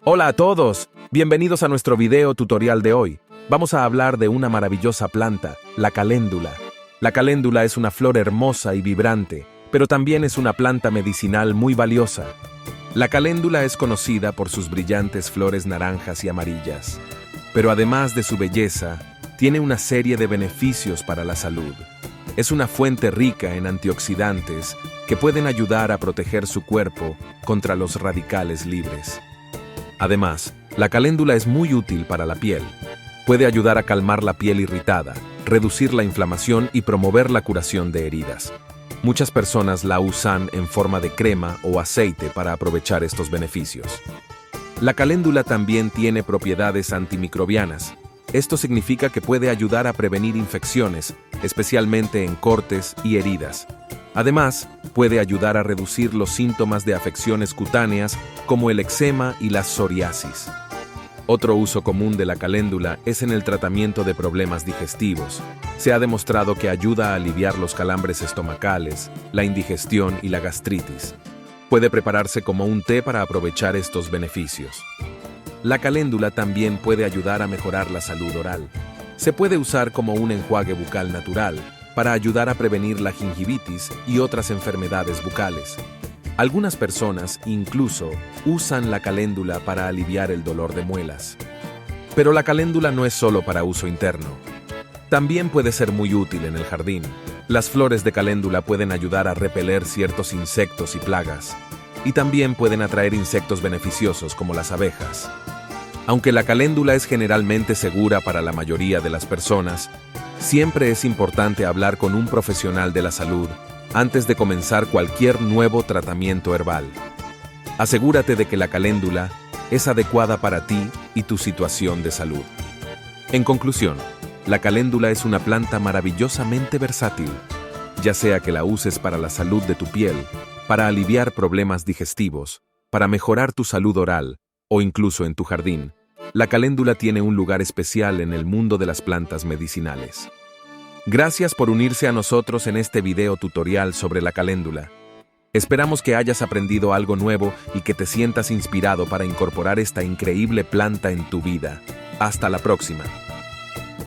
Hola a todos, bienvenidos a nuestro video tutorial de hoy. Vamos a hablar de una maravillosa planta, la caléndula. La caléndula es una flor hermosa y vibrante, pero también es una planta medicinal muy valiosa. La caléndula es conocida por sus brillantes flores naranjas y amarillas, pero además de su belleza, tiene una serie de beneficios para la salud. Es una fuente rica en antioxidantes que pueden ayudar a proteger su cuerpo contra los radicales libres. Además, la caléndula es muy útil para la piel. Puede ayudar a calmar la piel irritada, reducir la inflamación y promover la curación de heridas. Muchas personas la usan en forma de crema o aceite para aprovechar estos beneficios. La caléndula también tiene propiedades antimicrobianas. Esto significa que puede ayudar a prevenir infecciones, especialmente en cortes y heridas. Además, puede ayudar a reducir los síntomas de afecciones cutáneas como el eczema y la psoriasis. Otro uso común de la caléndula es en el tratamiento de problemas digestivos. Se ha demostrado que ayuda a aliviar los calambres estomacales, la indigestión y la gastritis. Puede prepararse como un té para aprovechar estos beneficios. La caléndula también puede ayudar a mejorar la salud oral. Se puede usar como un enjuague bucal natural para ayudar a prevenir la gingivitis y otras enfermedades bucales. Algunas personas incluso usan la caléndula para aliviar el dolor de muelas. Pero la caléndula no es solo para uso interno. También puede ser muy útil en el jardín. Las flores de caléndula pueden ayudar a repeler ciertos insectos y plagas, y también pueden atraer insectos beneficiosos como las abejas. Aunque la caléndula es generalmente segura para la mayoría de las personas, siempre es importante hablar con un profesional de la salud antes de comenzar cualquier nuevo tratamiento herbal. Asegúrate de que la caléndula es adecuada para ti y tu situación de salud. En conclusión, la caléndula es una planta maravillosamente versátil, ya sea que la uses para la salud de tu piel, para aliviar problemas digestivos, para mejorar tu salud oral o incluso en tu jardín. La caléndula tiene un lugar especial en el mundo de las plantas medicinales. Gracias por unirse a nosotros en este video tutorial sobre la caléndula. Esperamos que hayas aprendido algo nuevo y que te sientas inspirado para incorporar esta increíble planta en tu vida. Hasta la próxima.